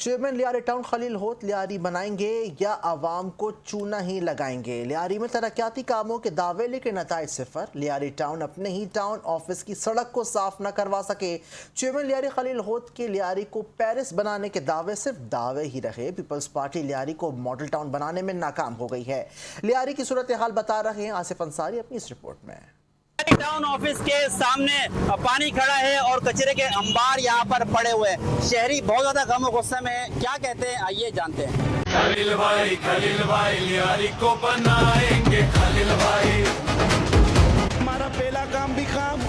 Chairman Lyari town خلیل ہوت لیاری بنائیں گے یا عوام کو چونا ہی لگائیں گے؟ لیاری میں ترقیاتی کاموں کے دعوے لیکن نتائج صفر۔ لیاری ٹاؤن اپنے ہی ٹاؤن آفس کی سڑک کو صاف نہ کروا سکے۔ چیئرمین لیاری خلیل ہوت کے لیاری کو پیرس بنانے کے دعوے صرف دعوے ہی رہے۔ پیپلز پارٹی لیاری کو ماڈل ٹاؤن بنانے میں ناکام ہو گئی ہے۔ لیاری کی صورتحال بتا رہے ہیں آصف انصاری اپنی اس رپورٹ میں۔ ٹاؤن آفس کے سامنے پانی کھڑا ہے اور کچرے کے انبار یہاں پر پڑے ہوئے ہیں۔ شہری بہت زیادہ غم و غصے میں ہیں۔ کیا کہتے ہیں آئیے جانتے ہیں۔ خلیل بھائی لیاری کو بنائیں گے خلیل بھائی۔ ہمارا پہلا کام بھی کام،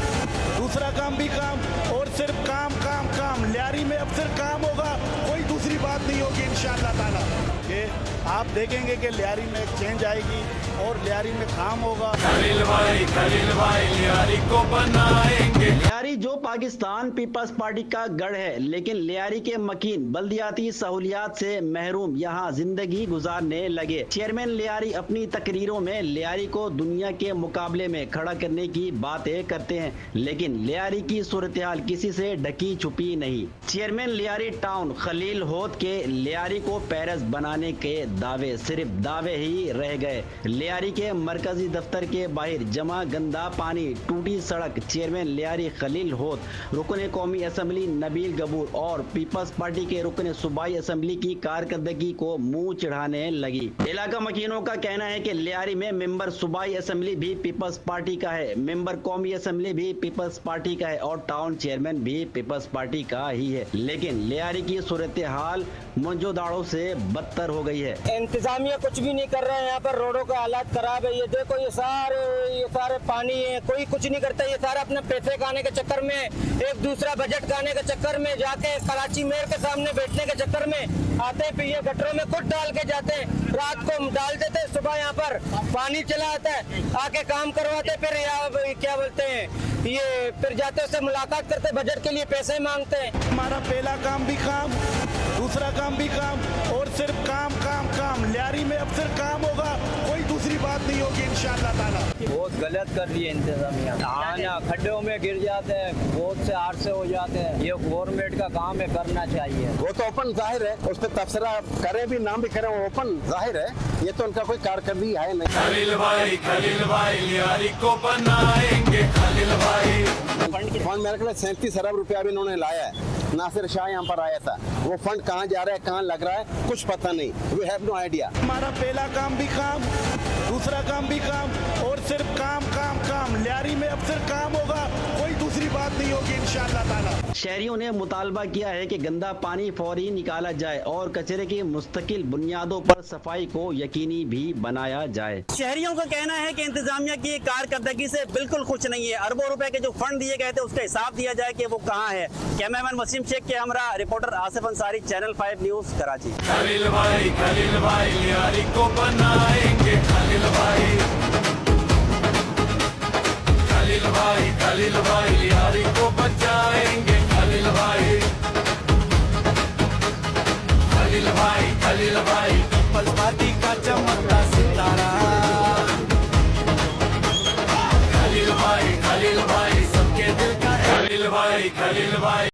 دوسرا کام بھی کام اور صرف کام کام کام۔ لیاری میں اب صرف کام ہوگا، کوئی دوسری بات نہیں ہوگی انشاءاللہ تعالی۔ کہ آپ دیکھیں گے کہ لیاری میں ایک چینج آئے گی اور لیاری میں کام ہوگا۔ خلیل بھائی لیاری کو بنائیں گے۔ لیاری جو پاکستان پیپلز پارٹی کا گڑھ ہے، لیکن لیاری کے مکین بلدیاتی سہولیات سے محروم یہاں زندگی گزارنے لگے۔ چیئرمین لیاری اپنی تقریروں میں لیاری کو دنیا کے مقابلے میں کھڑا کرنے کی باتیں کرتے ہیں، لیکن لیاری کی صورتحال کسی سے ڈھکی چھپی نہیں۔ چیئرمین لیاری ٹاؤن خلیل ہوت کے لیاری کو پیرس بنانے کے دعوے صرف دعوے ہی رہ گئے۔ لیاری کے مرکزی دفتر کے باہر جمع گندا پانی، ٹوٹی سڑک، چیئرمین لیاری خلیل ہوت، رکن قومی اسمبلی نبیل گبور اور پیپلز پارٹی کے رکن صوبائی اسمبلی کی کارکردگی کو منہ چڑھانے لگی۔ علاقہ مکینوں کا کہنا ہے کہ لیاری میں ممبر صوبائی اسمبلی بھی پیپلز پارٹی کا ہے، ممبر قومی اسمبلی بھی پیپلز پارٹی کا ہے اور ٹاؤن چیئرمین بھی پیپلز پارٹی کا ہی ہے، لیکن لیاری کی صورتحال منجو داڑوں سے بدتر ہو گئی ہے۔ انتظامیہ کچھ بھی نہیں کر رہے ہیں، یہاں پر روڈوں کا حالات خراب ہے۔ یہ دیکھو یہ سارے پانی ہے، کوئی کچھ نہیں کرتا۔ یہ سارا اپنے پیسے کھانے کے چکر میں، ایک دوسرا بجٹ کھانے کے چکر میں، جا کے کراچی میئر کے سامنے بیٹھنے کے چکر میں آتے ہیں، پھر یہ گٹروں میں خود ڈال کے جاتے ہیں، رات کو ڈال دیتے ہیں، صبح یہاں پر پانی چلا آتا ہے، آ کے کام کرواتے، پھر کیا بولتے ہیں یہ پھر جاتے اس سے ملاقات کرتے، بجٹ کے لیے پیسے مانگتے ہیں۔ ہمارا پہلا کام بھی کام، دوسرا کام بھی کام اور صرف کام کام کام۔ لیاری میں اب صرف کام ہوگا، کوئی دوسری بات نہیں ہوگی انشاءاللہ تعالی۔ بہت غلط کر رہی ہے انتظامیہ، آنا کھڈوں میں گر جاتے ہیں، بہت سے حادثے ہو جاتے ہیں۔ یہ گورنمنٹ کا کام ہے، کرنا چاہیے۔ وہ تو اوپن ظاہر ہے، اس پہ تبصرہ کریں بھی نام بھی کریں، وہ اوپن ظاہر ہے، یہ تو ان کا کوئی کارکردگی ہے نہیں۔ خلیل بھائی لیاری کو بنائیں گے خلیل بھائی۔ فنڈ میرے خیال 37 ارب روپیہ بھی انہوں نے لایا ہے۔ ناصر شاہ یہاں پر آیا تھا، وہ فنڈ کہاں جا رہا ہے کہاں لگ رہا ہے کچھ پتہ نہیں، وی ہیو نو آئیڈیا۔ ہمارا پہلا کام بھی کام، دوسرا کام بھی کام اور صرف کام کام کام۔ لیاری میں اب صرف کام ہوگا، کوئی دوسری بات نہیں ہوگی انشاءاللہ تعالی۔ شہریوں نے مطالبہ کیا ہے کہ گندا پانی فوری نکالا جائے اور کچرے کی مستقل بنیادوں پر صفائی کو یقینی بھی بنایا جائے۔ شہریوں کا کہنا ہے کہ انتظامیہ کی کارکردگی سے بالکل خوش نہیں ہے۔ اربوں روپے کے جو فنڈ دیے گئے تھے اس کا حساب دیا جائے کہ وہ کہاں ہے۔ کیمرامین وسیم شیخ کے ہمراہ reporter Asif Ansari, channel 5 news, Karachi. Khalil بھائی لیاری کو بنائیں گے خلیل بھائی۔ خلیل بھائی لیاری کو بچائیں گے خلیل بھائی۔ خلیل بھائی پیپلز پارٹی کا چمکتا ستارہ۔ خلیل بھائی سب کے دل کا خلیل بھائی۔